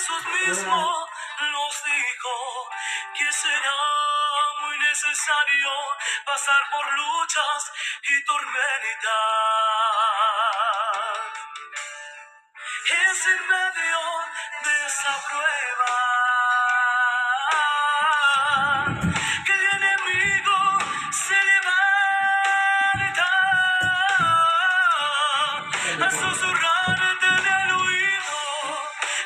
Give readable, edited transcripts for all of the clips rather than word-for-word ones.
Jesús mismo nos dijo que será muy necesario pasar por luchas y tormentas. Es en medio de esa prueba que el enemigo se levanta a susurrarte en el oído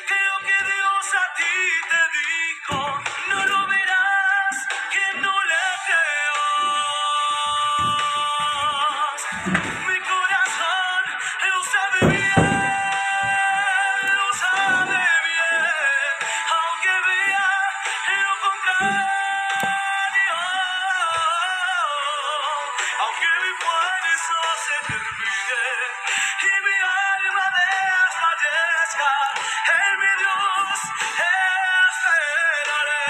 que lo que Dios a ti te dijo no lo verás, que no le creas. Mi corazón lo sabe bien, aunque vea lo contrario, aunque mi fuerza se termine y mi alma desfallezca, en mi Dios esperaré.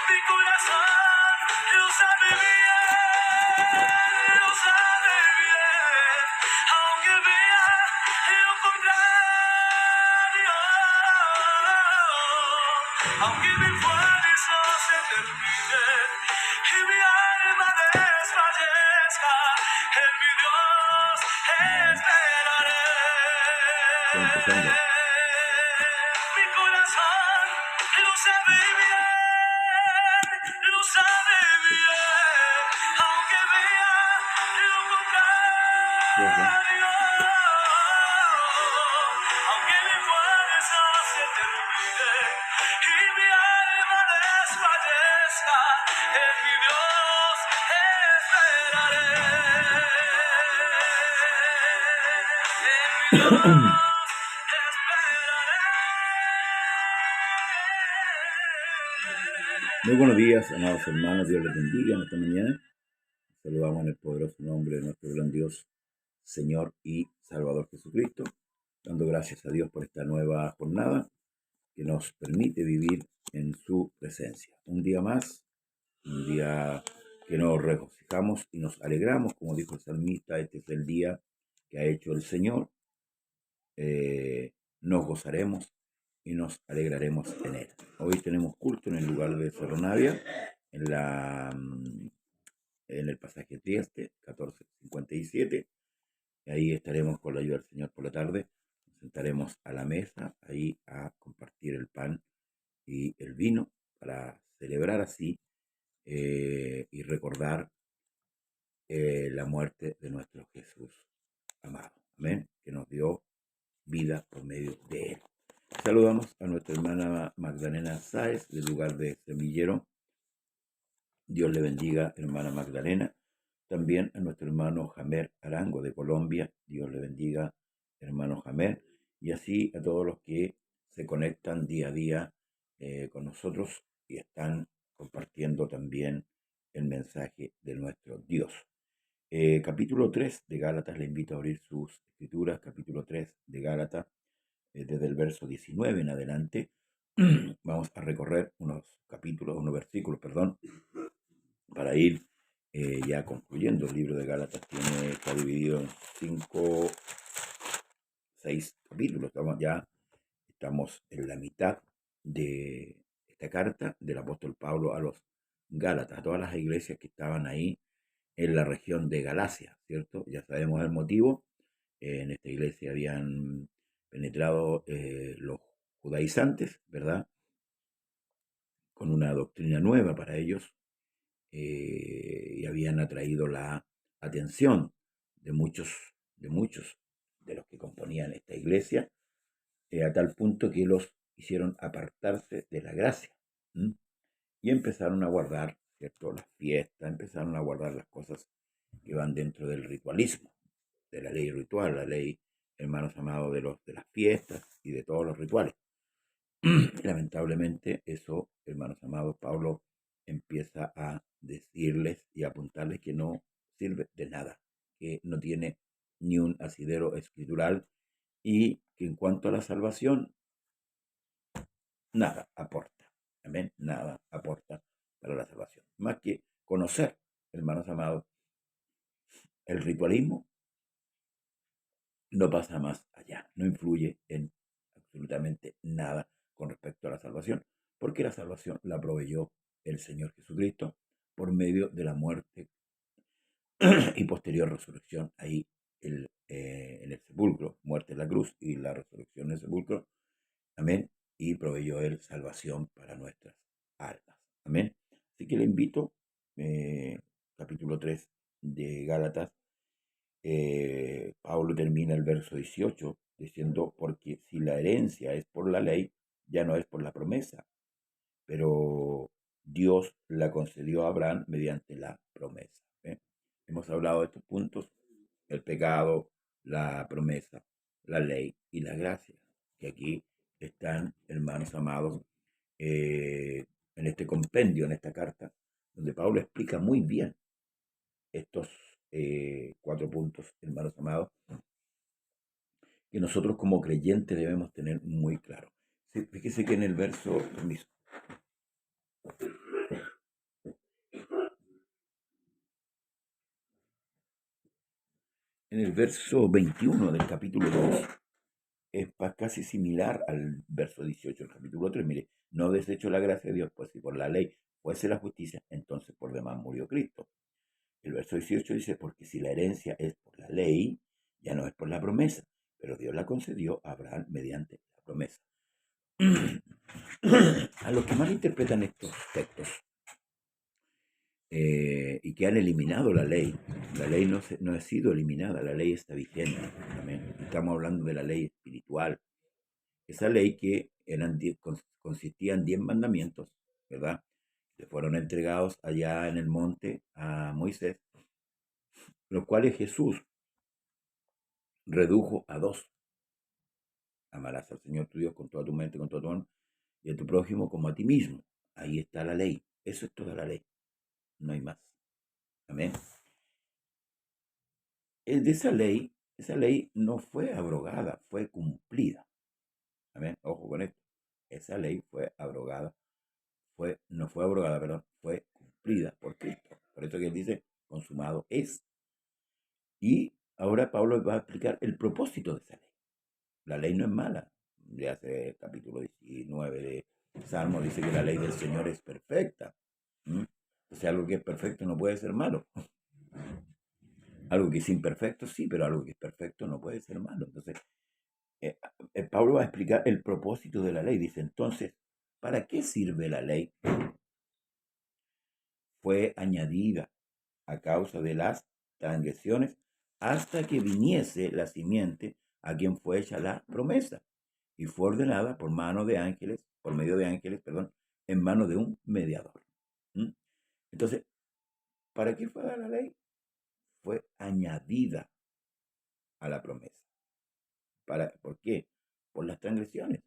Mi corazón lo sabe bien, aunque vea lo contrario, aunque mi fuerza se termine y mi alma desfallezca, en mi Dios esperaré. Mi corazón lo sabe bien, aunque vea lo contrario, aunque mi fuerza se termine y mi alma desfallezca, en mi Dios esperaré. En mi Dios esperaré. Muy buenos días, amados hermanos. Dios les bendiga en esta mañana. Saludamos en el poderoso nombre de nuestro gran Dios, Señor y Salvador Jesucristo, dando gracias a Dios por esta nueva jornada que nos permite vivir en su presencia. Un día más, un día que nos regocijamos y nos alegramos, como dijo el salmista, este es el día que ha hecho el Señor. Nos gozaremos y nos alegraremos en él. Hoy tenemos culto en el lugar de Cerro Navia, en el pasaje Trieste, 1457. Ahí estaremos con la ayuda del Señor por la tarde. Nos sentaremos a la mesa, ahí a compartir el pan y el vino para celebrar así y recordar la muerte de nuestro Jesús amado. Amén. Que nos dio vida por medio de él. Saludamos a nuestra hermana Magdalena Sáez, del lugar de Semillero. Dios le bendiga, hermana Magdalena. También a nuestro hermano Jamer Arango de Colombia. Dios le bendiga, hermano Jamer. Y así a todos los que se conectan día a día con nosotros y están compartiendo también el mensaje de nuestro Dios. Capítulo 3 de Gálatas, le invito a abrir sus escrituras. Capítulo 3 de Gálatas, desde el verso 19 en adelante. Vamos a recorrer unos versículos, para ir ya concluyendo. El libro de Gálatas está dividido en 6 capítulos. Estamos en la mitad de esta carta del apóstol Pablo a los Gálatas, a todas las iglesias que estaban ahí en la región de Galacia, ¿cierto? Ya sabemos el motivo. En esta iglesia habían penetrado los judaizantes, ¿verdad? Con una doctrina nueva para ellos, y habían atraído la atención de muchos de los que componían esta iglesia, a tal punto que los hicieron apartarse de la gracia, y empezaron a guardar, ¿cierto?, las fiestas, empezaron a guardar las cosas que van dentro del ritualismo, de la ley ritual, la ley, hermanos amados, de las fiestas y de todos los rituales. Lamentablemente eso, hermanos amados, Pablo empieza a decirles y a apuntarles que no sirve de nada, que no tiene ni un asidero escritural y que en cuanto a la salvación, nada aporta. Amén, nada aporta para la salvación. Más que conocer, hermanos amados, el ritualismo no pasa más allá, no influye en absolutamente nada con respecto a la salvación, porque la salvación la proveyó el Señor Jesucristo por medio de la muerte y posterior resurrección ahí en el sepulcro, muerte en la cruz y la resurrección en el sepulcro, amén, y proveyó él salvación para nuestras almas, amén. Así que le invito, capítulo 3 de Gálatas, Pablo termina el verso 18 diciendo, porque si la herencia es por la ley, ya no es por la promesa, pero Dios la concedió a Abraham mediante la promesa. ¿Eh? Hemos hablado de estos puntos, el pecado, la promesa, la ley y la gracia, que aquí están, hermanos amados, en este compendio, en esta carta, donde Pablo explica muy bien estos 4 puntos, hermanos amados, que nosotros como creyentes debemos tener muy claro. Fíjese que en el verso, permiso, en el verso 21 del capítulo 2 es casi similar al verso 18 del capítulo 3. Mire, no desecho la gracia de Dios, pues si por la ley fuese la justicia, entonces por demás murió Cristo. El verso 18 dice, porque si la herencia es por la ley, ya no es por la promesa, pero Dios la concedió a Abraham mediante la promesa. A los que mal interpretan estos textos y que han eliminado la ley no ha sido eliminada, la ley está vigente. Amén. Estamos hablando de la ley espiritual, esa ley que consistía en 10 mandamientos, ¿verdad? Que fueron entregados allá en el monte a Moisés, los cuales Jesús redujo a 2. Amarás al Señor tu Dios con toda tu mente, con todo tu alma, y a tu prójimo como a ti mismo. Ahí está la ley. Eso es toda la ley. No hay más. Amén. De esa ley no fue abrogada, fue cumplida. Amén. Ojo con esto. Esa ley fue abrogada, no fue abrogada, perdón, fue cumplida por Cristo. Por eso que él dice, consumado es. Y ahora Pablo va a explicar el propósito de esa ley. La ley no es mala. Ya hace el capítulo 19 de Salmo dice que la ley del Señor es perfecta. O sea, algo que es perfecto no puede ser malo. Algo que es imperfecto, sí, pero algo que es perfecto no puede ser malo. Entonces, Pablo va a explicar el propósito de la ley. Dice, entonces, ¿para qué sirve la ley? Fue añadida a causa de las transgresiones hasta que viniese la simiente a quien fue hecha la promesa y fue ordenada por mano de ángeles, por medio de ángeles, perdón, en mano de un mediador. ¿Mm? Entonces, ¿para qué fue dada la ley? Fue añadida a la promesa. ¿Por qué? Por las transgresiones.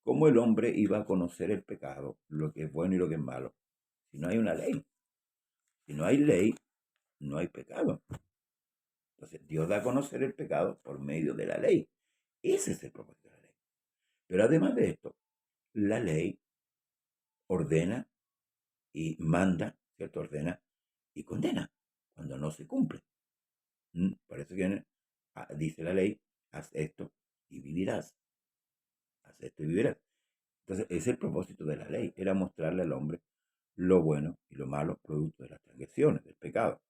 ¿Cómo el hombre iba a conocer el pecado, lo que es bueno y lo que es malo? Si no hay una ley. Si no hay ley, no hay pecado. Entonces, Dios da a conocer el pecado por medio de la ley. Ese es el propósito de la ley. Pero además de esto, la ley ordena y manda, ¿cierto? Ordena y condena cuando no se cumple. Por eso que dice la ley, haz esto y vivirás. Haz esto y vivirás. Entonces, ese es el propósito de la ley, era mostrarle al hombre lo bueno y lo malo producto de las transgresiones, del pecado.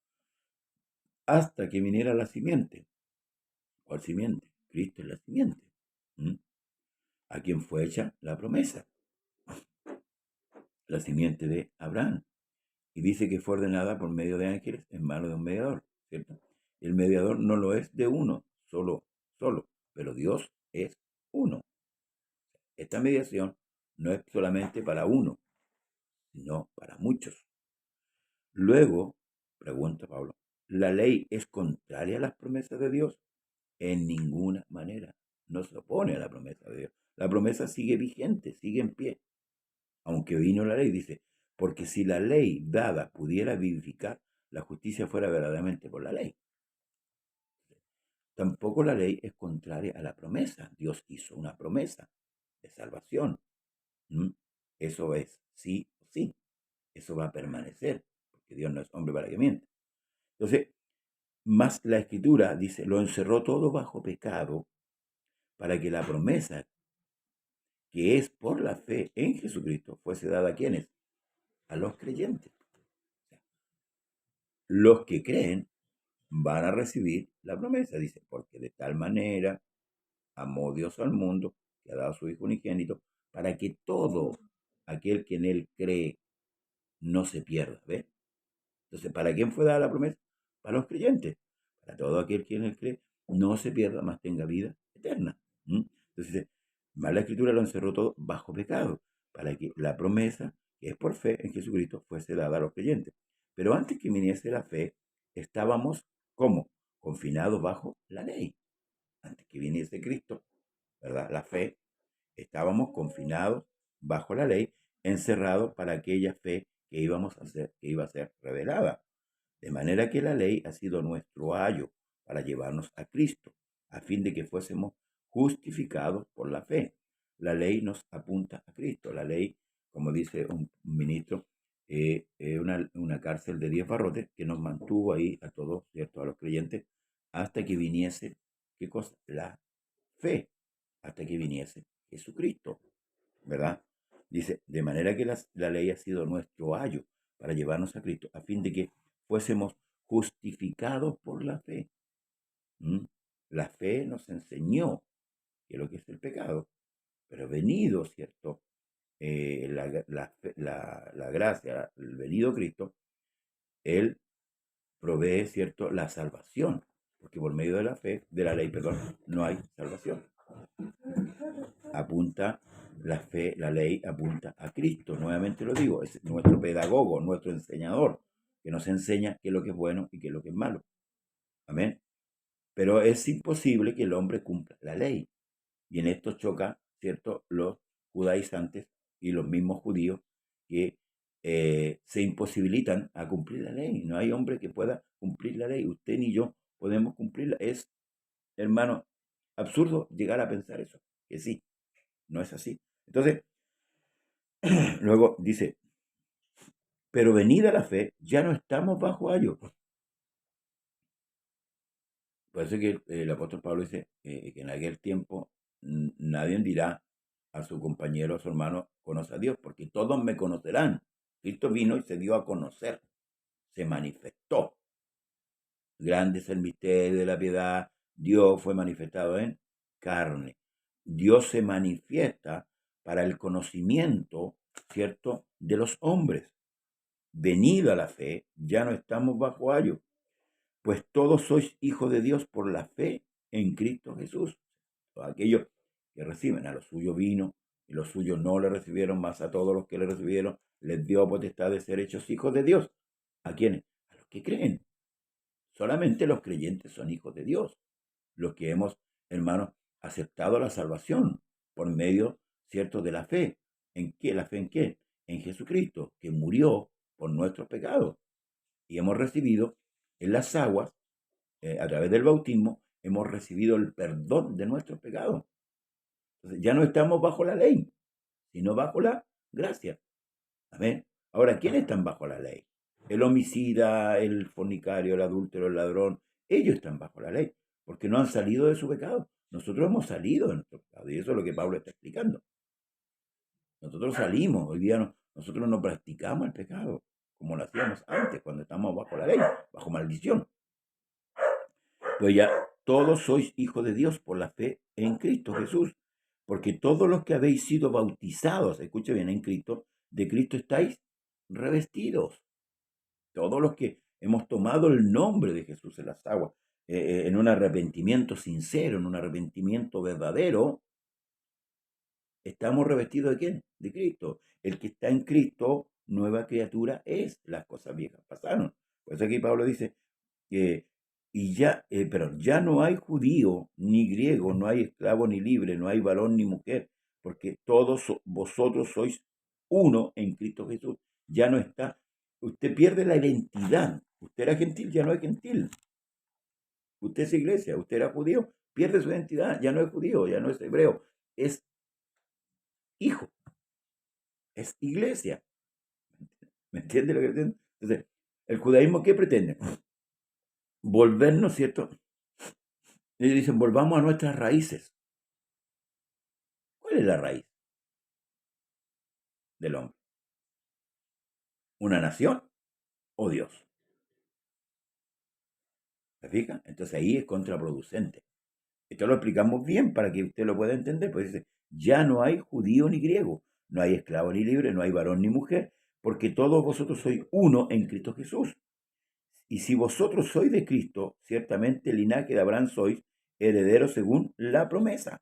Hasta que viniera la simiente. ¿Cuál simiente? Cristo es la simiente. A quien fue hecha la promesa. La simiente de Abraham. Y dice que fue ordenada por medio de ángeles en mano de un mediador, ¿cierto? El mediador no lo es de uno, solo, pero Dios es uno. Esta mediación no es solamente para uno, sino para muchos. Luego, pregunta Pablo, ¿la ley es contraria a las promesas de Dios? En ninguna manera. No se opone a la promesa de Dios. La promesa sigue vigente, sigue en pie. Aunque vino la ley, dice, porque si la ley dada pudiera vivificar, la justicia fuera verdaderamente por la ley. Tampoco la ley es contraria a la promesa. Dios hizo una promesa de salvación. Eso es sí o sí. Eso va a permanecer, porque Dios no es hombre para que mienta. Entonces, Mas la Escritura dice, lo encerró todo bajo pecado para que la promesa que es por la fe en Jesucristo fuese dada a quienes, a los creyentes. Los que creen van a recibir la promesa, dice, porque de tal manera amó Dios al mundo que ha dado a su Hijo unigénito para que todo aquel que en él cree no se pierda. ¿Ves? Entonces, ¿para quién fue dada la promesa? Para los creyentes. Para todo aquel que en él cree no se pierda, mas tenga vida eterna. Entonces, más la Escritura lo encerró todo bajo pecado, para que la promesa, que es por fe en Jesucristo, fuese dada a los creyentes. Pero antes que viniese la fe, estábamos, ¿cómo? Confinados bajo la ley. Antes que viniese Cristo, ¿verdad? La fe, estábamos confinados bajo la ley, encerrados para aquella fe que íbamos a hacer, que iba a ser revelada. De manera que la ley ha sido nuestro ayo para llevarnos a Cristo, a fin de que fuésemos justificados por la fe. La ley nos apunta a Cristo. La ley, como dice un ministro, es una cárcel de 10 barrotes que nos mantuvo ahí a todos, ¿cierto? A los creyentes, hasta que viniese, ¿qué cosa? La fe, hasta que viniese Jesucristo, ¿verdad? Dice, de manera que la ley ha sido nuestro ayo para llevarnos a Cristo, a fin de que fuésemos justificados por la fe. La fe nos enseñó que lo que es el pecado, pero venido, ¿cierto? La gracia, el venido Cristo, Él provee, ¿cierto? La salvación, porque por medio de la fe, de la ley, perdón, no hay salvación. Apunta la fe, la ley apunta a Cristo. Nuevamente lo digo, es nuestro pedagogo, nuestro enseñador, que nos enseña qué es lo que es bueno y qué es lo que es malo. Amén. Pero es imposible que el hombre cumpla la ley. Y en esto choca, ¿cierto?, los judaizantes y los mismos judíos que se imposibilitan a cumplir la ley. No hay hombre que pueda cumplir la ley. Usted ni yo podemos cumplirla. Es, hermano, absurdo llegar a pensar eso, que sí, no es así. Entonces, luego dice, pero venida la fe, ya no estamos bajo ayo. Por eso que el apóstol Pablo dice que en aquel tiempo nadie dirá a su compañero, a su hermano, conoce a Dios, porque todos me conocerán. Cristo vino y se dio a conocer, se manifestó. Grande es el misterio de la piedad. Dios fue manifestado en carne. Dios se manifiesta para el conocimiento, ¿cierto?, de los hombres. Venida la fe, ya no estamos bajo ayo, pues todos sois hijos de Dios por la fe en Cristo Jesús. Todos aquellos que reciben, a los suyos vino, y los suyos no le recibieron, más a todos los que le recibieron, les dio potestad de ser hechos hijos de Dios. ¿A quiénes? A los que creen. Solamente los creyentes son hijos de Dios. Los que hemos, hermanos, aceptado la salvación por medio, ¿cierto?, de la fe. ¿En qué? ¿La fe en qué? En Jesucristo, que murió por nuestros pecados. Y hemos recibido en las aguas, a través del bautismo, hemos recibido el perdón de nuestros pecados. Entonces ya no estamos bajo la ley, sino bajo la gracia. Amén. Ahora, ¿quiénes están bajo la ley? El homicida, el fornicario, el adúltero, el ladrón, ellos están bajo la ley, porque no han salido de su pecado. Nosotros hemos salido de nuestro pecado, y eso es lo que Pablo está explicando. Nosotros salimos, hoy día nosotros no practicamos el pecado, como lo hacíamos antes, cuando estábamos bajo la ley, bajo maldición. Pues ya todos sois hijos de Dios por la fe en Cristo Jesús, porque todos los que habéis sido bautizados, escuche bien, en Cristo, de Cristo estáis revestidos. Todos los que hemos tomado el nombre de Jesús en las aguas, en un arrepentimiento sincero, en un arrepentimiento verdadero, estamos revestidos ¿de quién? De Cristo. El que está en Cristo, nueva criatura es. Las cosas viejas pasaron. Por eso aquí Pablo dice que pero ya no hay judío ni griego, no hay esclavo ni libre, no hay varón ni mujer, porque todos vosotros sois uno en Cristo Jesús. Ya no está, usted pierde la identidad. Usted era gentil, ya no es gentil. Usted es iglesia, usted era judío, pierde su identidad, ya no es judío, ya no es hebreo, es hijo, es iglesia. ¿Me entiende lo que pretende? Entonces, ¿el judaísmo qué pretende? volvernos, ¿cierto? Ellos dicen, volvamos a nuestras raíces. ¿Cuál es la raíz del hombre? ¿Una nación o Dios? ¿Se fija? Entonces ahí es contraproducente. Esto lo explicamos bien para que usted lo pueda entender. Pues dice, ya no hay judío ni griego, no hay esclavo ni libre, no hay varón ni mujer, porque todos vosotros sois uno en Cristo Jesús. Y si vosotros sois de Cristo, ciertamente el linaje de Abraham sois herederos según la promesa.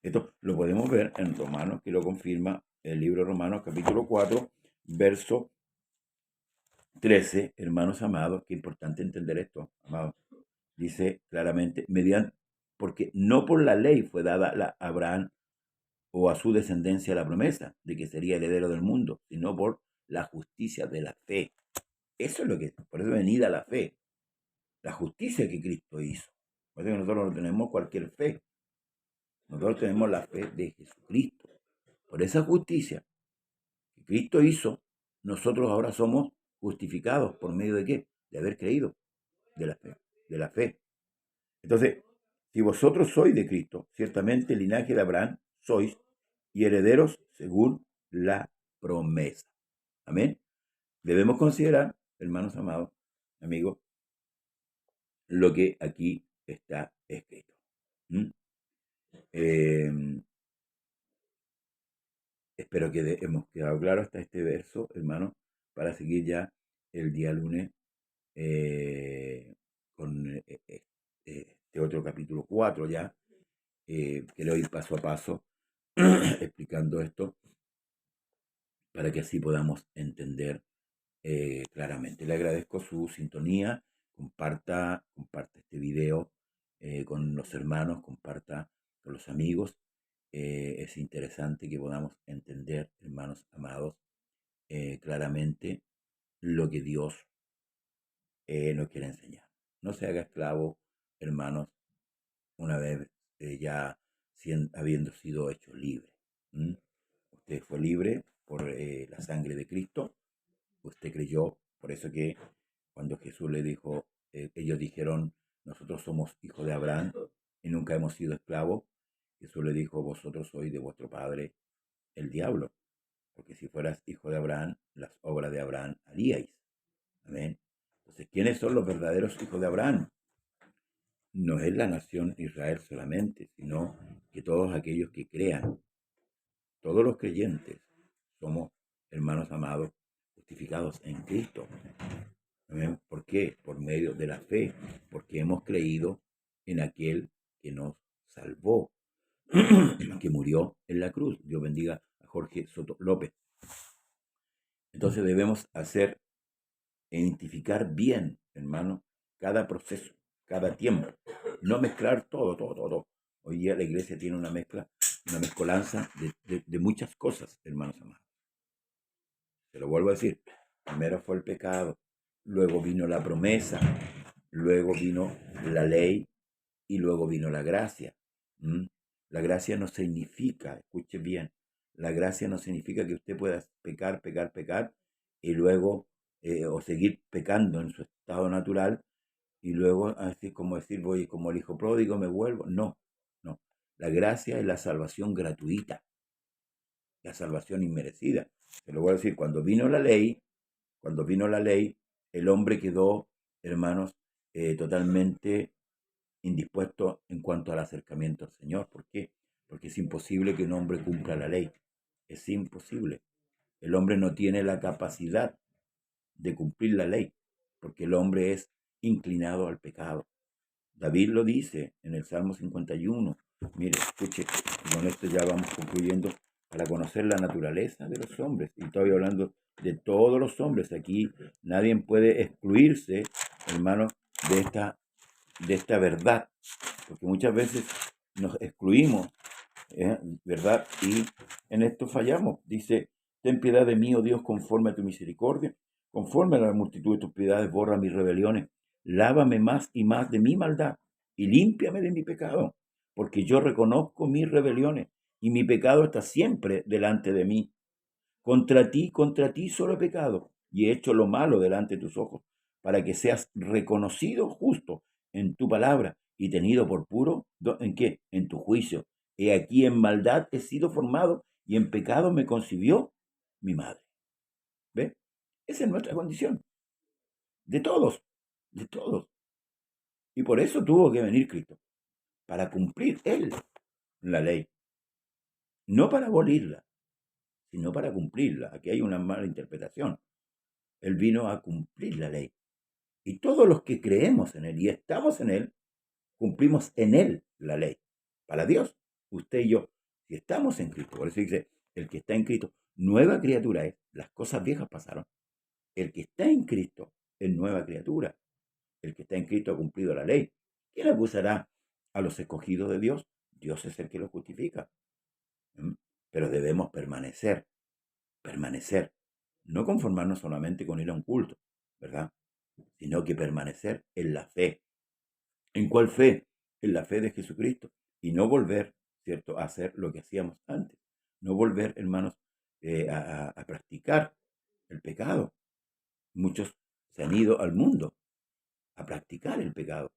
Esto lo podemos ver en Romanos, que lo confirma el libro de Romanos, capítulo 4, verso 13. Hermanos amados, qué importante entender esto, amados. Dice claramente, porque no por la ley fue dada a Abraham o a su descendencia la promesa de que sería heredero del mundo, sino por la justicia de la fe. Eso es lo que, por eso venida la fe, la justicia que Cristo hizo. Por eso que nosotros no tenemos cualquier fe, nosotros tenemos la fe de Jesucristo. Por esa justicia que Cristo hizo, nosotros ahora somos justificados por medio de qué? De haber creído, de la fe, de la fe. Entonces, si vosotros sois de Cristo, ciertamente el linaje de Abraham sois y herederos según la promesa. Amén. Debemos considerar, hermanos amados, amigos, lo que aquí está escrito. Espero que hemos quedado claros hasta este verso, hermanos, para seguir ya el día lunes con este otro capítulo 4 ya. Quiero ir paso a paso explicando esto para que así podamos entender claramente. Le agradezco su sintonía, comparta este video con los hermanos, comparta con los amigos. Es interesante que podamos entender, hermanos amados, claramente lo que Dios nos quiere enseñar. No se haga esclavo, hermanos, una vez ya habiendo sido hecho libre. Usted fue libre por la sangre de Cristo, usted creyó, por eso que cuando Jesús le dijo, ellos dijeron, nosotros somos hijos de Abraham y nunca hemos sido esclavos, Jesús le dijo, vosotros sois de vuestro padre el diablo, porque si fueras hijo de Abraham, las obras de Abraham haríais. Amén. Entonces, ¿quiénes son los verdaderos hijos de Abraham? No es la nación Israel solamente, sino que todos aquellos que crean, todos los creyentes, somos, hermanos amados, justificados en Cristo. ¿Amén? ¿Por qué? Por medio de la fe, porque hemos creído en aquel que nos salvó, que murió en la cruz. Dios bendiga a Jorge Soto López. Entonces debemos identificar bien, hermano, cada proceso, cada tiempo. No mezclar todo. Hoy día la iglesia tiene una mezcolanza de muchas cosas, hermanos amados. Se lo vuelvo a decir. Primero fue el pecado, luego vino la promesa, luego vino la ley y luego vino la gracia. La gracia no significa, escuche bien, la gracia no significa que usted pueda pecar y luego o seguir pecando en su estado natural y luego así como decir voy como el hijo pródigo me vuelvo. No. La gracia es la salvación gratuita, la salvación inmerecida. Se lo voy a decir, cuando vino la ley, el hombre quedó, hermanos, totalmente indispuesto en cuanto al acercamiento al Señor. ¿Por qué? Porque es imposible que un hombre cumpla la ley. Es imposible. El hombre no tiene la capacidad de cumplir la ley, porque el hombre es inclinado al pecado. David lo dice en el Salmo 51. Mire, escuche, con esto ya vamos concluyendo, para conocer la naturaleza de los hombres. Y estoy hablando de todos los hombres. Aquí nadie puede excluirse, hermano, de esta verdad, porque muchas veces nos excluimos, ¿verdad? Y en esto fallamos. Dice, ten piedad de mí, oh Dios, conforme a tu misericordia, conforme a la multitud de tus piedades, borra mis rebeliones, lávame más y más de mi maldad y límpiame de mi pecado, porque yo reconozco mis rebeliones y mi pecado está siempre delante de mí. Contra ti solo he pecado y he hecho lo malo delante de tus ojos, para que seas reconocido justo en tu palabra y tenido por puro, ¿en qué? En tu juicio. He aquí en maldad he sido formado y en pecado me concibió mi madre. ¿Ve? Esa es nuestra condición. De todos, de todos. Y por eso tuvo que venir Cristo, para cumplir Él la ley. No para abolirla, sino para cumplirla. Aquí hay una mala interpretación. Él vino a cumplir la ley. Y todos los que creemos en Él y estamos en Él, cumplimos en Él la ley. Para Dios, usted y yo, si estamos en Cristo, por eso dice, el que está en Cristo, nueva criatura es. Las cosas viejas pasaron. El que está en Cristo es nueva criatura. El que está en Cristo ha cumplido la ley. ¿Quién acusará a los escogidos de Dios? Dios es el que los justifica. Pero debemos permanecer, no conformarnos solamente con ir a un culto, ¿verdad? Sino que permanecer en la fe. ¿En cuál fe? En la fe de Jesucristo. Y no volver, ¿cierto?, a hacer lo que hacíamos antes. No volver, hermanos, a practicar el pecado. Muchos se han ido al mundo a practicar el pecado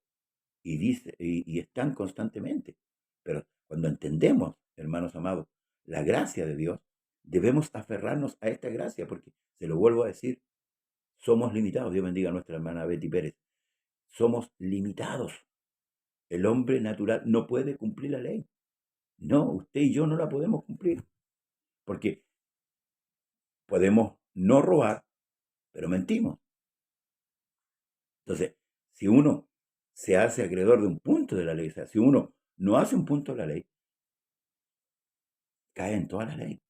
y están constantemente. Pero cuando entendemos, hermanos amados, la gracia de Dios, debemos aferrarnos a esta gracia, porque, se lo vuelvo a decir, somos limitados. Dios bendiga a nuestra hermana Betty Pérez. Somos limitados. El hombre natural no puede cumplir la ley. No, usted y yo no la podemos cumplir. Porque podemos no robar, pero mentimos. Entonces, si uno se hace acreedor de un punto de la ley, o sea, si uno no hace un punto de la ley, cae en toda la ley.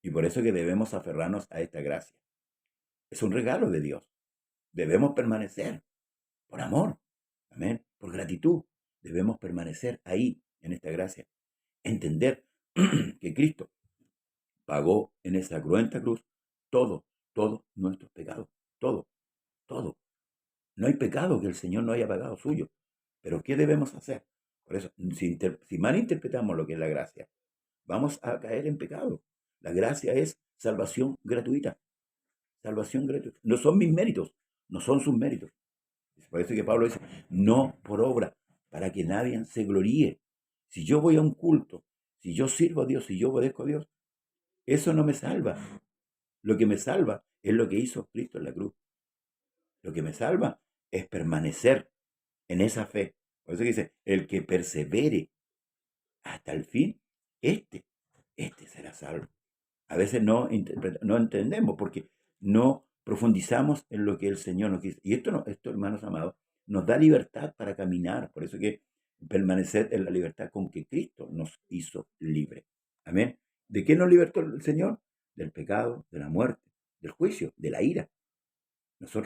Y por eso que debemos aferrarnos a esta gracia. Es un regalo de Dios. Debemos permanecer por amor, amén, por gratitud. Debemos permanecer ahí, en esta gracia. Entender que Cristo pagó en esa cruenta cruz todos nuestros pecados. Todo. No hay pecado que el Señor no haya pagado suyo. Pero ¿qué debemos hacer? Por eso, si malinterpretamos lo que es la gracia, vamos a caer en pecado. La gracia es salvación gratuita. Salvación gratuita. No son mis méritos, no son sus méritos. Por eso que Pablo dice, no por obra, para que nadie se gloríe. Si yo voy a un culto, si yo sirvo a Dios, si yo obedezco a Dios, eso no me salva. Lo que me salva es lo que hizo Cristo en la cruz. Lo que me salva es permanecer en esa fe. Por eso que dice, el que persevere hasta el fin, este será salvo. A veces no entendemos porque no profundizamos en lo que el Señor nos dice. Y esto, hermanos amados, nos da libertad para caminar. Por eso que permanecer en la libertad con que Cristo nos hizo libre. Amén. ¿De qué nos libertó el Señor? Del pecado, de la muerte, del juicio, de la ira. Nosotros